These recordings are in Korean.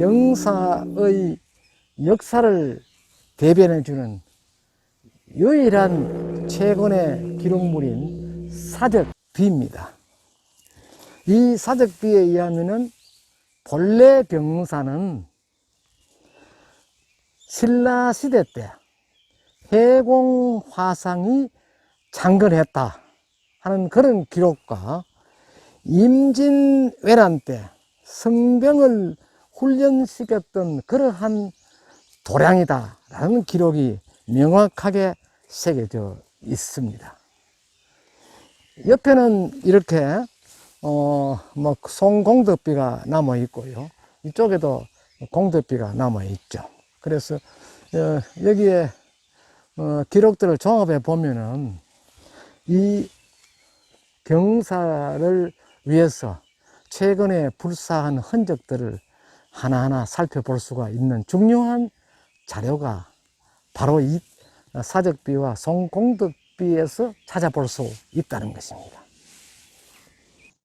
경사의 역사를 대변해주는 유일한 최근의 기록물인 사적비입니다. 이 사적비에 의하면은 본래 경사는 신라시대 때 해공화상이 창건했다 하는 그런 기록과 임진왜란 때 성병을 훈련시켰던 그러한 도량이다 라는 기록이 명확하게 새겨져 있습니다. 옆에는 이렇게 송공덕비가 남아 있고요. 이쪽에도 공덕비가 남아 있죠. 그래서 여기에 기록들을 종합해 보면은 이 경사를 위해서 최근에 불사한 흔적들을 하나하나 살펴볼 수가 있는 중요한 자료가 바로 이 사적비와 송공덕비에서 찾아볼 수 있다는 것입니다.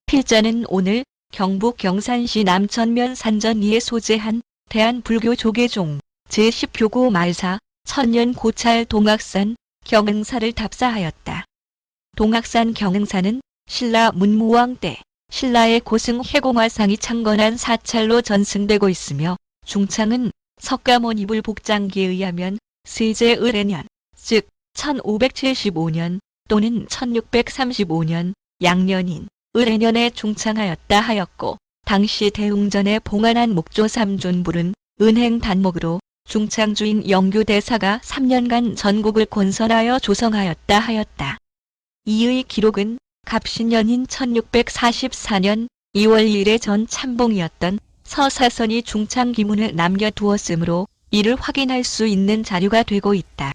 필자는 오늘 경북 경산시 남천면 산전리에 소재한 대한불교조계종 제10교구 말사 천년 고찰 동학산 경흥사를 답사하였다. 동학산 경흥사는 신라 문무왕 때 신라의 고승 해공화상이 창건한 사찰로 전승되고 있으며 중창은 석가모니불 복장기에 의하면 세제 을해년, 즉 1575년 또는 1635년 양년인 을해년에 중창하였다 하였고, 당시 대웅전에 봉안한 목조 삼존불은 은행 단목으로 중창주인 영교대사가 3년간 전국을 권선하여 조성하였다 하였다. 이의 기록은 갑신년인 1644년 2월 1일에 전 참봉이었던 서사선이 중창 기문을 남겨두었으므로 이를 확인할 수 있는 자료가 되고 있다.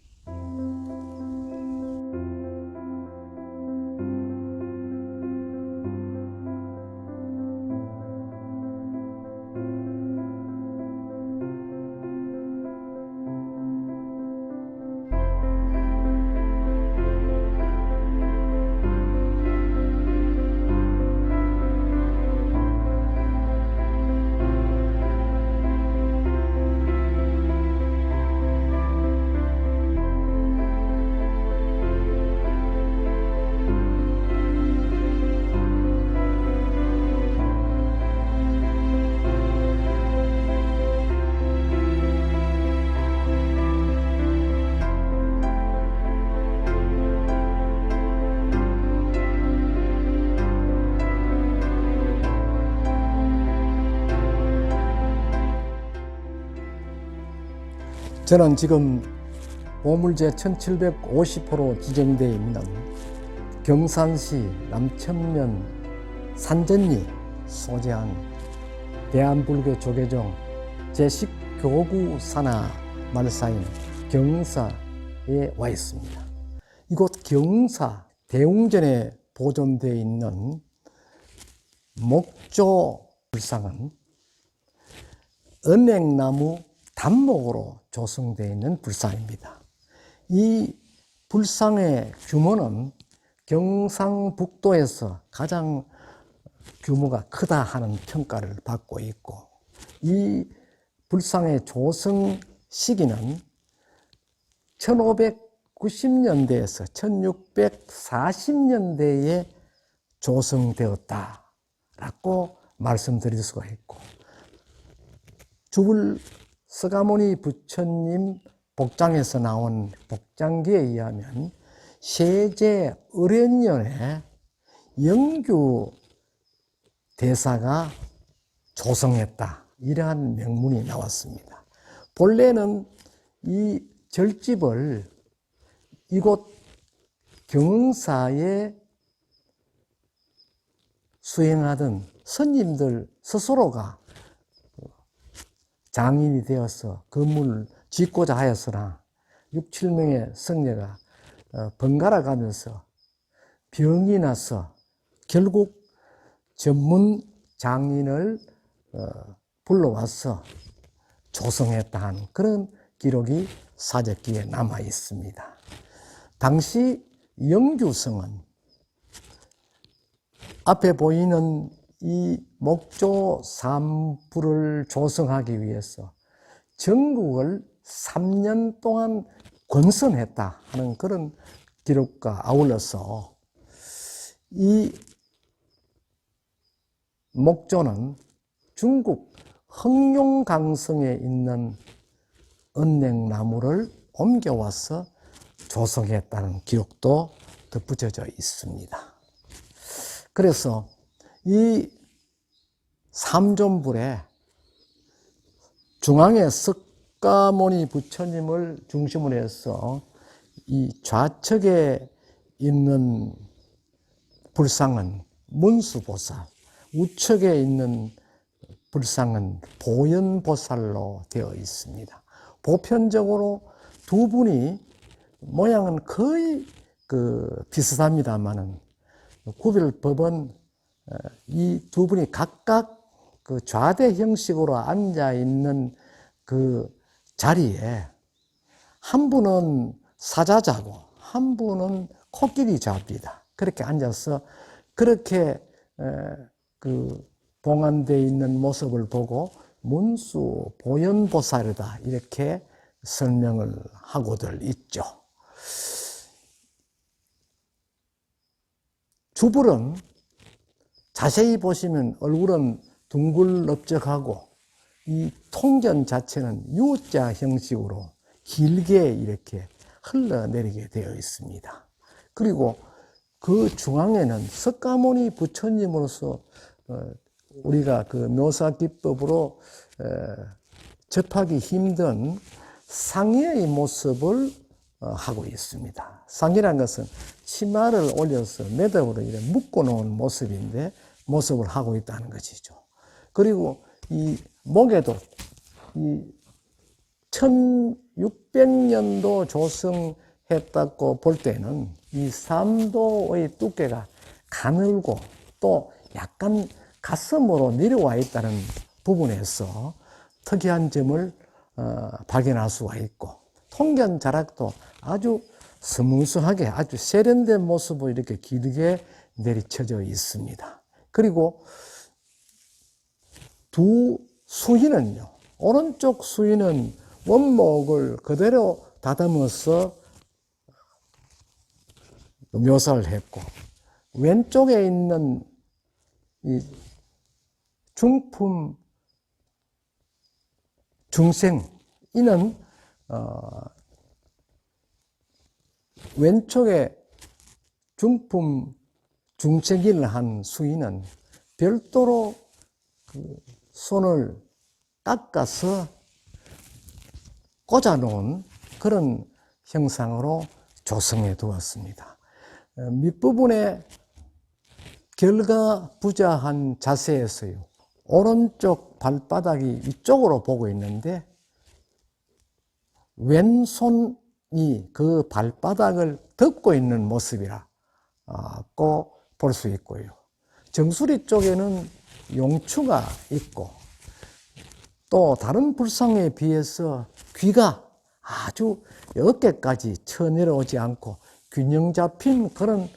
저는 지금 보물제 1750호로 지정되어 있는 경산시 남천면 산전리 소재한 대한불교 조계종 제10교구 산하 말사인 경사에 와 있습니다. 이곳 경사 대웅전에 보존되어 있는 목조 불상은 은행나무 단목으로 조성되어 있는 불상입니다. 이 불상의 규모는 경상북도에서 가장 규모가 크다 하는 평가를 받고 있고, 이 불상의 조성 시기는 1590년대에서 1640년대에 조성되었다라고 말씀드릴 수가 있고, 주불 서가모니 부처님 복장에서 나온 복장기에 의하면 세제 을해년에 영규 대사가 조성했다, 이러한 명문이 나왔습니다. 본래는 이 절집을 이곳 경흥사에 수행하던 스님들 스스로가 장인이 되어서 건물을 짓고자 하였으나 6, 7명의 성녀가 번갈아 가면서 병이 나서 결국 전문 장인을 불러와서 조성했다 하는 그런 기록이 사적기에 남아 있습니다. 당시 영주성은 앞에 보이는 이 목조 삼부를 조성하기 위해서 전국을 3년 동안 권선했다 하는 그런 기록과 아울러서 이 목조는 중국 흑룡강성에 있는 은행나무를 옮겨와서 조성했다는 기록도 덧붙여져 있습니다. 그래서 이 삼존불에 중앙에 석가모니 부처님을 중심으로 해서 이 좌측에 있는 불상은 문수보살, 우측에 있는 불상은 보현보살로 되어 있습니다. 보편적으로 두 분이 모양은 거의 비슷합니다만은 구별법은 이 두 분이 각각 그 좌대 형식으로 앉아 있는 그 자리에 한 분은 사자자고 한 분은 코끼리 잡니다. 그렇게 앉아서 그렇게 그 봉안되어 있는 모습을 보고 문수 보현보살이다 이렇게 설명을 하고들 있죠. 주불은 자세히 보시면 얼굴은 둥글넓적하고 이 통견 자체는 U자 형식으로 길게 이렇게 흘러내리게 되어 있습니다. 그리고 그 중앙에는 석가모니 부처님으로서 우리가 그 묘사 기법으로 접하기 힘든 상의의 모습을 하고 있습니다. 상의라는 것은 치마를 올려서 매듭으로 이렇게 묶어 놓은 모습을 하고 있다는 것이죠. 그리고 이 목에도 이 1600년도 조성했다고 볼 때는 이 삼도의 두께가 가늘고 또 약간 가슴으로 내려와 있다는 부분에서 특이한 점을 발견할 수가 있고, 통견 자락도 아주 스무스하게 아주 세련된 모습으로 이렇게 길게 내리쳐져 있습니다. 그리고 두 수희는요, 오른쪽 수희는 원목을 그대로 다듬어서 묘사를 했고, 왼쪽에 있는 이 중품 중생, 이는 왼쪽에 중품 중생기를 한 수인은 별도로 그 손을 깎아서 꽂아 놓은 그런 형상으로 조성해 두었습니다. 밑부분에 결과부자한 자세에서요, 오른쪽 발바닥이 위쪽으로 보고 있는데 왼손이 그 발바닥을 덮고 있는 모습이라고 볼 수 있고요. 정수리 쪽에는 용추가 있고, 또 다른 불상에 비해서 귀가 아주 어깨까지 쳐내려오지 않고 균형 잡힌 그런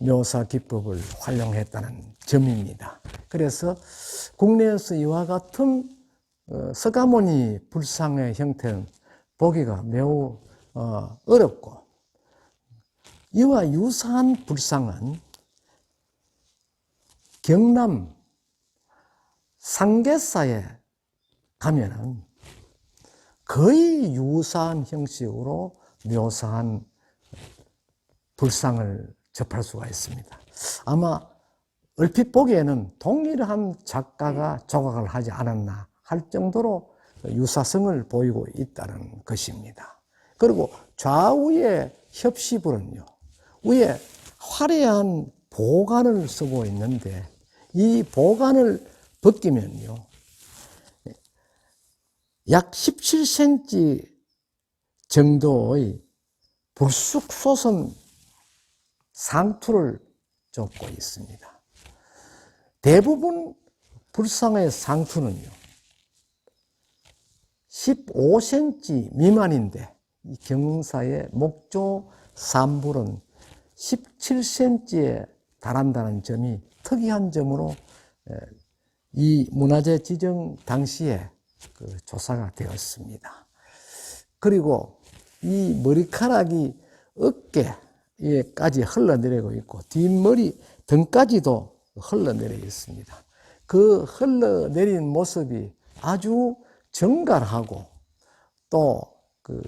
묘사 기법을 활용했다는 점입니다. 그래서 국내에서 이와 같은 석가모니 불상의 형태는 보기가 매우 어렵고, 이와 유사한 불상은 경남 상계사에 가면은 거의 유사한 형식으로 묘사한 불상을 접할 수가 있습니다. 아마 얼핏 보기에는 동일한 작가가 조각을 하지 않았나 할 정도로 유사성을 보이고 있다는 것입니다. 그리고 좌우의 협시불은요, 위에 화려한 보관을 쓰고 있는데, 이 보관을 벗기면요, 약 17cm 정도의 불쑥 솟은 상투를 쫓고 있습니다. 대부분 불상의 상투는요, 15cm 미만인데, 이 경사의 목조 삼불은 17cm에 달한다는 점이 특이한 점으로 이 문화재 지정 당시에 그 조사가 되었습니다. 그리고 이 머리카락이 어깨에까지 흘러내리고 있고 뒷머리 등까지도 흘러내려 있습니다. 그 흘러내린 모습이 아주 정갈하고 또 그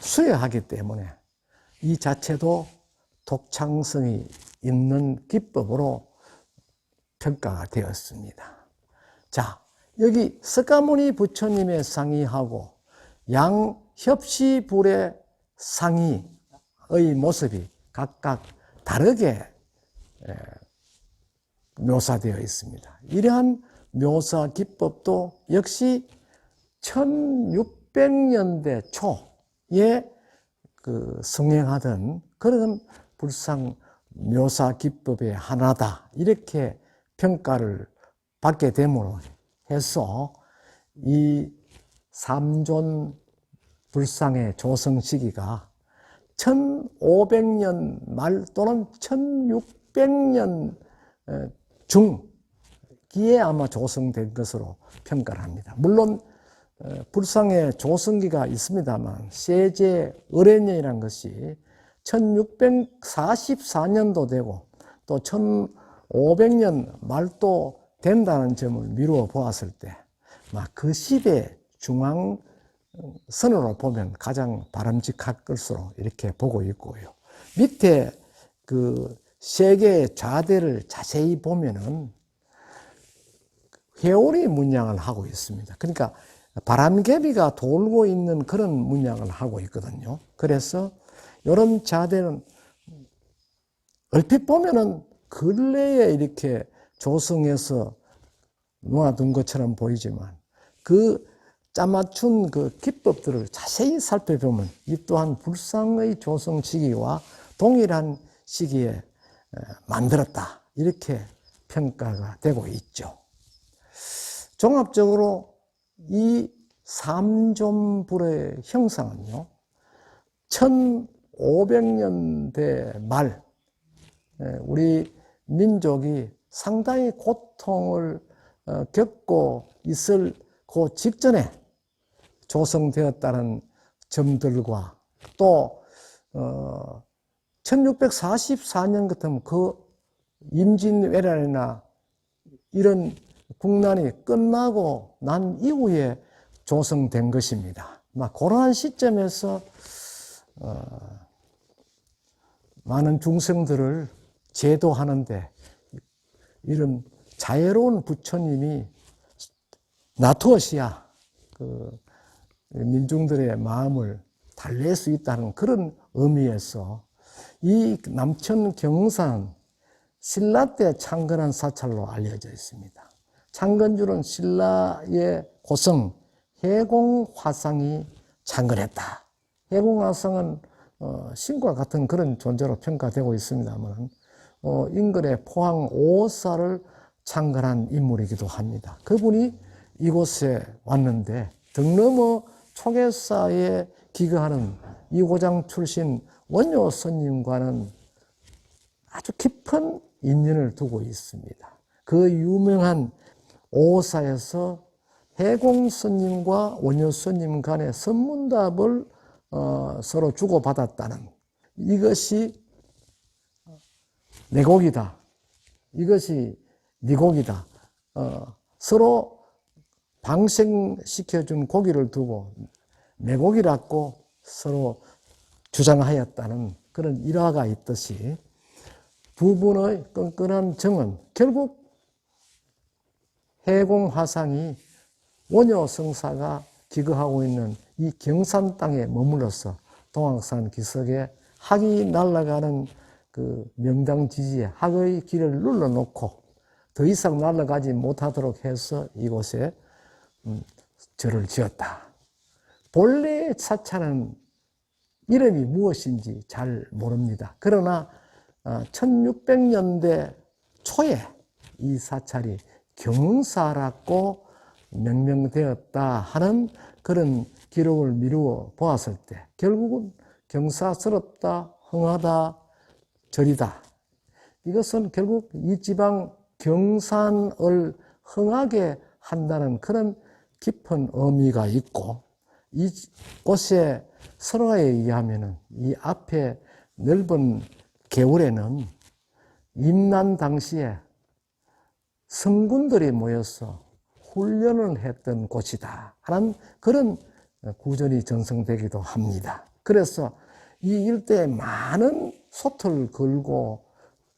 수려하기 때문에 이 자체도 독창성이 있는 기법으로 평가가 되었습니다. 자, 여기 석가모니 부처님의 상의하고 양협시불의 상의의 모습이 각각 다르게 묘사되어 있습니다. 이러한 묘사 기법도 역시 1600년대 초에 그 성행하던 그런 불상 묘사 기법의 하나다. 이렇게 평가를 받게 됨으로 해서 이 삼존 불상의 조성 시기가 1500년 말 또는 1600년 중기에 아마 조성된 것으로 평가를 합니다. 물론 불상의 조성기가 있습니다만 세제 을해년이라는 것이 1644년도 되고 또 1500년 말도 된다는 점을 미루어 보았을 때 그 시대 중앙선으로 보면 가장 바람직할 것으로 이렇게 보고 있고요. 밑에 그 세 개의 좌대를 자세히 보면은 회오리 문양을 하고 있습니다. 그러니까 바람개비가 돌고 있는 그런 문양을 하고 있거든요. 그래서 이런 자대는 얼핏 보면은 근래에 이렇게 조성해서 놓아둔 것처럼 보이지만 그 짜맞춘 그 기법들을 자세히 살펴보면 이 또한 불상의 조성 시기와 동일한 시기에 만들었다. 이렇게 평가가 되고 있죠. 종합적으로 이 삼존불의 형상은요, 1500년대 말 우리 민족이 상당히 고통을 겪고 있을 그 직전에 조성되었다는 점들과 또 1644년 같으면 그 임진왜란이나 이런 국난이 끝나고 난 이후에 조성된 것입니다. 그러한 시점에서 많은 중생들을 제도하는데 이런 자애로운 부처님이 나투어시야 그 민중들의 마음을 달랠 수 있다는 그런 의미에서 이 남천 경산 신라 때 창건한 사찰로 알려져 있습니다. 창건주는 신라의 고성 해공화상이 창건했다. 해공화상은 신과 같은 그런 존재로 평가되고 있습니다만 인근의 포항 오사를 창건한 인물이기도 합니다. 그분이 이곳에 왔는데 등넘어 초계사에 기거하는 이고장 출신 원효 스님과는 아주 깊은 인연을 두고 있습니다. 그 유명한 오사에서 해공 스님과 원효 스님 간의 선문답을 서로 주고받았다는, 이것이 내 곡이다, 이것이 네 곡이다, 서로 방생시켜준 고기를 두고 내 곡이라고 서로 주장하였다는 그런 일화가 있듯이 부분의 끈끈한 정은 결국 해공화상이 원효 성사가 기거하고 있는 이 경산 땅에 머물러서 동학산 기슭에 학이 날아가는 그 명당지지에 학의 길을 눌러놓고 더 이상 날아가지 못하도록 해서 이곳에 절을 지었다. 본래 사찰은 이름이 무엇인지 잘 모릅니다. 그러나 1600년대 초에 이 사찰이 경사라고 명명되었다 하는 그런 기록을 미루어 보았을 때 결국은 경사스럽다, 흥하다, 절이다. 이것은 결국 이 지방 경산을 흥하게 한다는 그런 깊은 의미가 있고, 이곳에 설화에 의하면은 이 앞에 넓은 개울에는 임난 당시에 성군들이 모여서 훈련을 했던 곳이다 하는 그런 구전이 전성되기도 합니다. 그래서 이 일대에 많은 솥을 걸고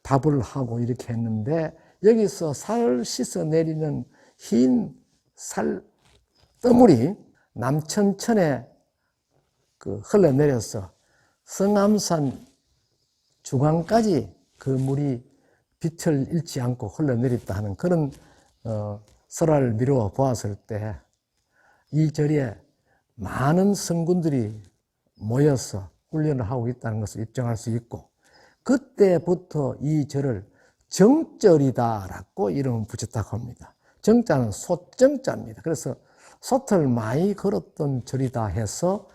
밥을 하고 이렇게 했는데, 여기서 살 씻어 내리는 흰 살 떠물이 남천천에 흘러내려서 성암산 중앙까지 그 물이 빛을 잃지 않고 흘러내렸다 하는 그런 설화를 미루어 보았을 때, 이 절에 많은 성군들이 모여서 훈련을 하고 있다는 것을 입증할 수 있고, 그때부터 이 절을 정절이다라고 이름을 붙였다고 합니다. 정자는 솥정자입니다. 그래서 솥을 많이 걸었던 절이다 해서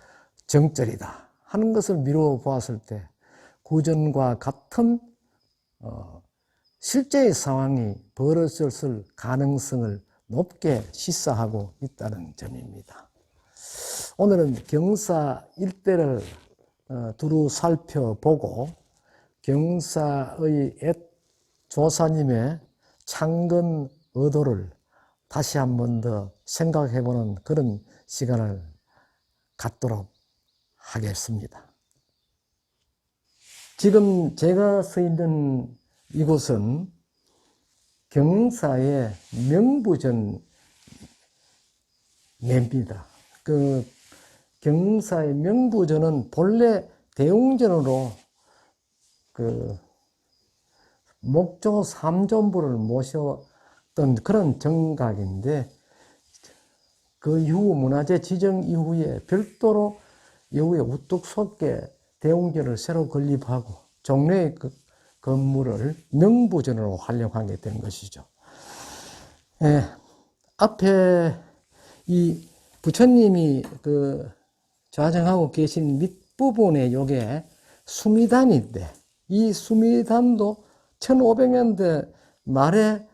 정절이다 하는 것을 미루어 보았을 때, 구전과 같은 실제의 상황이 벌어졌을 가능성을 높게 시사하고 있다는 점입니다. 오늘은 경사 일대를 두루 살펴보고 경사의 옛 조사님의 창건 의도를 다시 한 번 더 생각해보는 그런 시간을 갖도록 하겠습니다. 지금 제가 서 있는 이곳은 경사의 명부전 내입니다. 그 경사의 명부전은 본래 대웅전으로 목조 삼존부를 모셨던 그런 정각인데, 그 이후 문화재 지정 이후에 별도로 이후에 우뚝 솟게 대웅전을 새로 건립하고 종래의 그 건물을 명부전으로 활용하게 된 것이죠. 앞에 이 부처님이 좌정하고 계신 밑부분에 요게 수미단인데, 이 수미단도 1500년대 말에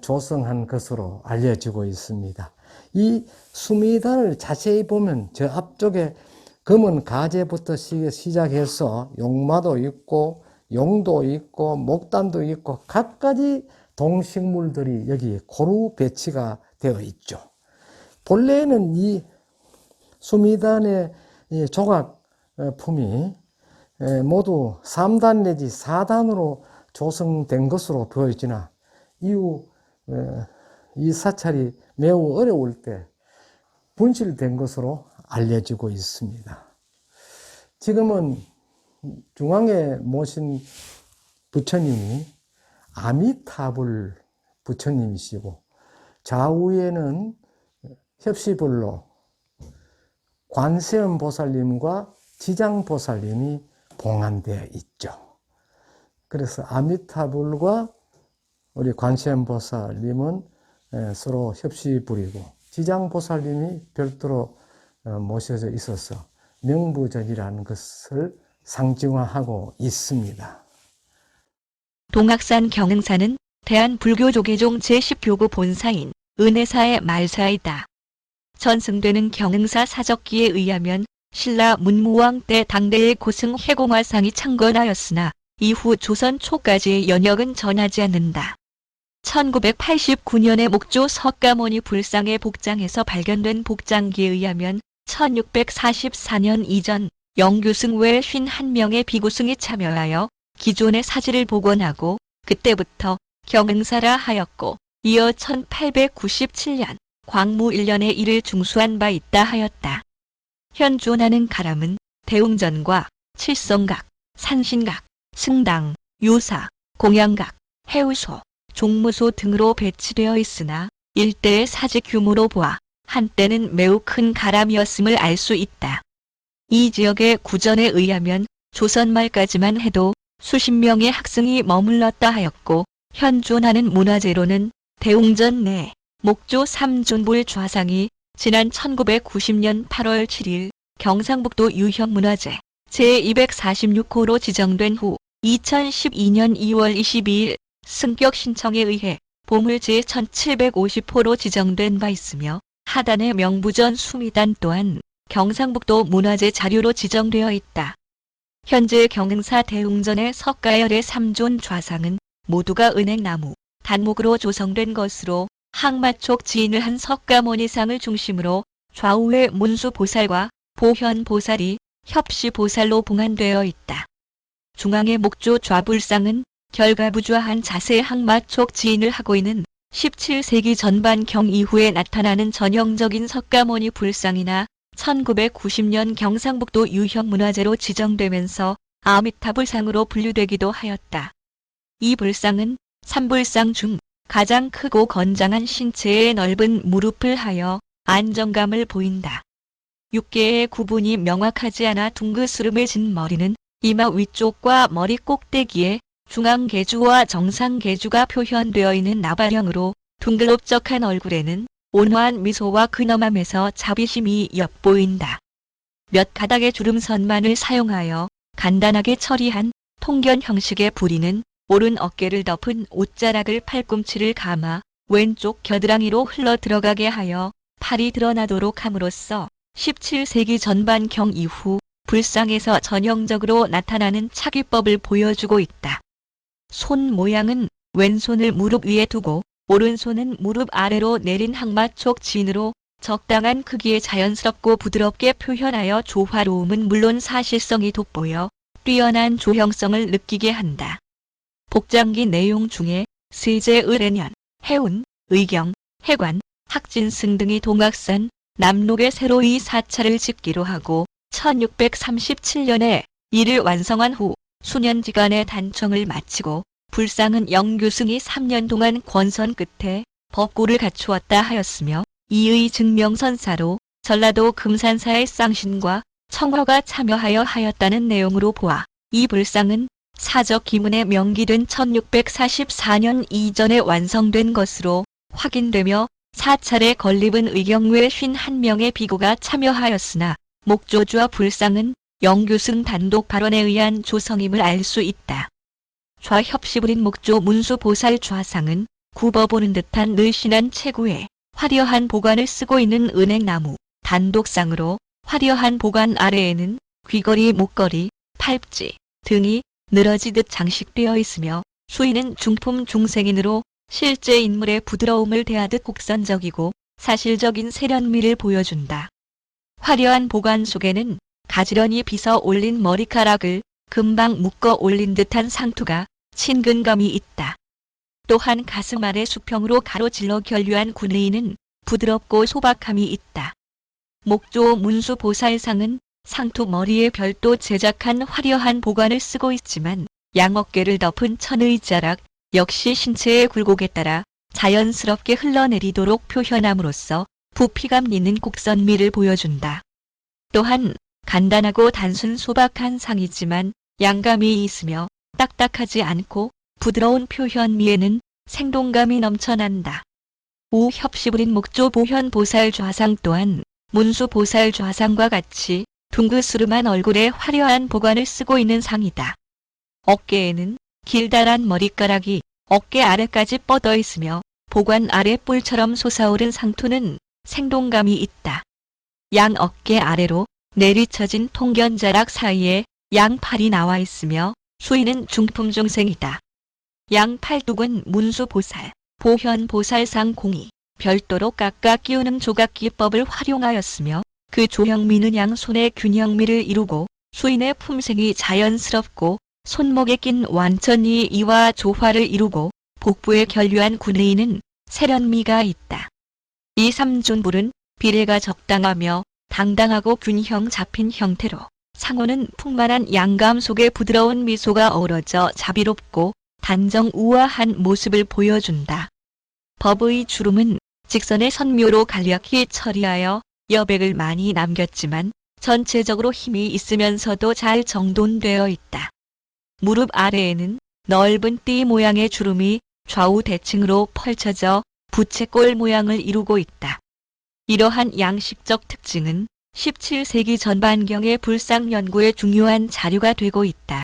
조성한 것으로 알려지고 있습니다. 이 수미단을 자세히 보면 저 앞쪽에 검은 가재부터 시작해서 용마도 있고 용도 있고 목단도 있고 갖가지 동식물들이 여기 고루 배치가 되어 있죠. 본래는 이 수미단의 조각품이 모두 3단 내지 4단으로 조성된 것으로 보여지나, 이후 이 사찰이 매우 어려울 때 분실된 것으로 알려지고 있습니다. 지금은 중앙에 모신 부처님이 아미타불 부처님이시고, 좌우에는 협시불로 관세음보살님과 지장보살님이 봉안되어 있죠. 그래서 아미타불과 우리 관세음보살님은 서로 협시불이고, 지장보살님이 별도로 모셔져 있어서 명부전이라는 것을 상징화하고 있습니다. 동악산 경흥사는 대한불교조계종 제10교구 본사인 은혜사의 말사이다. 전승되는 경흥사 사적기에 의하면 신라 문무왕 때 당대의 고승 해공화상이 창건하였으나 이후 조선 초까지의 연역은 전하지 않는다. 1989년에 목조 석가모니 불상의 복장에서 발견된 복장기에 의하면 1644년 이전 영규승 외 51명의 비구승이 참여하여 기존의 사지를 복원하고 그때부터 경흥사라 하였고, 이어 1897년 광무 1년에 이를 중수한 바 있다 하였다. 현존하는 가람은 대웅전과 칠성각, 산신각, 승당, 유사, 공양각, 해우소, 종무소 등으로 배치되어 있으나 일대의 사지 규모로 보아 한때는 매우 큰 가람이었음을 알 수 있다. 이 지역의 구전에 의하면 조선 말까지만 해도 수십 명의 학생이 머물렀다 하였고, 현존하는 문화재로는 대웅전 내 목조 삼존불 좌상이 지난 1990년 8월 7일 경상북도 유형문화재 제246호로 지정된 후 2012년 2월 22일 승격 신청에 의해 보물 제1750호로 지정된 바 있으며 하단의 명부전 수미단 또한 경상북도 문화재 자료로 지정되어 있다. 현재 경흥사 대웅전의 석가열의 3존 좌상은 모두가 은행나무, 단목으로 조성된 것으로 항마촉 지인을 한 석가모니상을 중심으로 좌우에 문수보살과 보현보살이 협시보살로 봉안되어 있다. 중앙의 목조 좌불상은 결가부좌한 자세의 항마촉 지인을 하고 있는 17세기 전반경 이후에 나타나는 전형적인 석가모니 불상이나 1990년 경상북도 유형문화재로 지정되면서 아미타불상으로 분류되기도 하였다. 이 불상은 삼불상 중 가장 크고 건장한 신체의 넓은 무릎을 하여 안정감을 보인다. 6개의 구분이 명확하지 않아 둥그스름해 진 머리는 이마 위쪽과 머리 꼭대기에 중앙계주와 정상계주가 표현되어 있는 나발형으로 둥글업적한 얼굴에는 온화한 미소와 근엄함에서 자비심이 엿보인다. 몇 가닥의 주름선만을 사용하여 간단하게 처리한 통견 형식의 부리는 오른 어깨를 덮은 옷자락을 팔꿈치를 감아 왼쪽 겨드랑이로 흘러 들어가게 하여 팔이 드러나도록 함으로써 17세기 전반경 이후 불상에서 전형적으로 나타나는 차기법을 보여주고 있다. 손 모양은 왼손을 무릎 위에 두고 오른손은 무릎 아래로 내린 항마촉 지인으로 적당한 크기에 자연스럽고 부드럽게 표현하여 조화로움은 물론 사실성이 돋보여 뛰어난 조형성을 느끼게 한다. 복장기 내용 중에 세제 을해년, 해운, 의경, 해관, 학진승 등이 동학산, 남록에 새로 이 사찰을 짓기로 하고 1637년에 이를 완성한 후 수년지간의 단청을 마치고 불상은 영규승이 3년 동안 권선 끝에 법고를 갖추었다 하였으며 이의 증명선사로 전라도 금산사의 쌍신과 청화가 참여하여 하였다는 내용으로 보아 이 불상은 사적 기문에 명기된 1644년 이전에 완성된 것으로 확인되며 사찰의 건립은 의경외 51명의 비고가 참여하였으나 목조주와 불상은 영규승 단독 발언에 의한 조성임을 알 수 있다. 좌협시부린 목조 문수보살 좌상은 굽어보는 듯한 늘씬한 체구에 화려한 보관을 쓰고 있는 은행나무 단독상으로 화려한 보관 아래에는 귀걸이, 목걸이, 팔찌 등이 늘어지듯 장식되어 있으며 수인은 중품 중생인으로 실제 인물의 부드러움을 대하듯 곡선적이고 사실적인 세련미를 보여준다. 화려한 보관 속에는 가지런히 빗어 올린 머리카락을 금방 묶어 올린 듯한 상투가 친근감이 있다. 또한 가슴 아래 수평으로 가로질러 결류한 군의는 부드럽고 소박함이 있다. 목조 문수보살상은 상투 머리에 별도 제작한 화려한 보관을 쓰고 있지만 양어깨를 덮은 천의자락 역시 신체의 굴곡에 따라 자연스럽게 흘러내리도록 표현함으로써 부피감 있는 곡선미를 보여준다. 또한 간단하고 단순 소박한 상이지만 양감이 있으며 딱딱하지 않고 부드러운 표현미에는 생동감이 넘쳐난다. 우협시부린 목조 보현보살 좌상 또한 문수보살 좌상과 같이 둥그스름한 얼굴에 화려한 보관을 쓰고 있는 상이다. 어깨에는 길다란 머리카락이 어깨 아래까지 뻗어 있으며 보관 아래 뿔처럼 솟아오른 상투는 생동감이 있다. 양 어깨 아래로 내리쳐진 통견자락 사이에 양팔이 나와 있으며 수인은 중품중생이다. 양 팔뚝은 문수보살, 보현보살상 공이 별도로 깎아 끼우는 조각기법을 활용하였으며 그 조형미는 양손의 균형미를 이루고 수인의 품색이 자연스럽고 손목에 낀 완천이 이와 조화를 이루고 복부에 결류한 군의는 세련미가 있다. 이 삼존불은 비례가 적당하며 당당하고 균형 잡힌 형태로 상호는 풍만한 양감 속에 부드러운 미소가 어우러져 자비롭고 단정 우아한 모습을 보여준다. 법의 주름은 직선의 선묘로 간략히 처리하여 여백을 많이 남겼지만 전체적으로 힘이 있으면서도 잘 정돈되어 있다. 무릎 아래에는 넓은 띠 모양의 주름이 좌우 대칭으로 펼쳐져 부채꼴 모양을 이루고 있다. 이러한 양식적 특징은 17세기 전반경의 불상 연구에 중요한 자료가 되고 있다.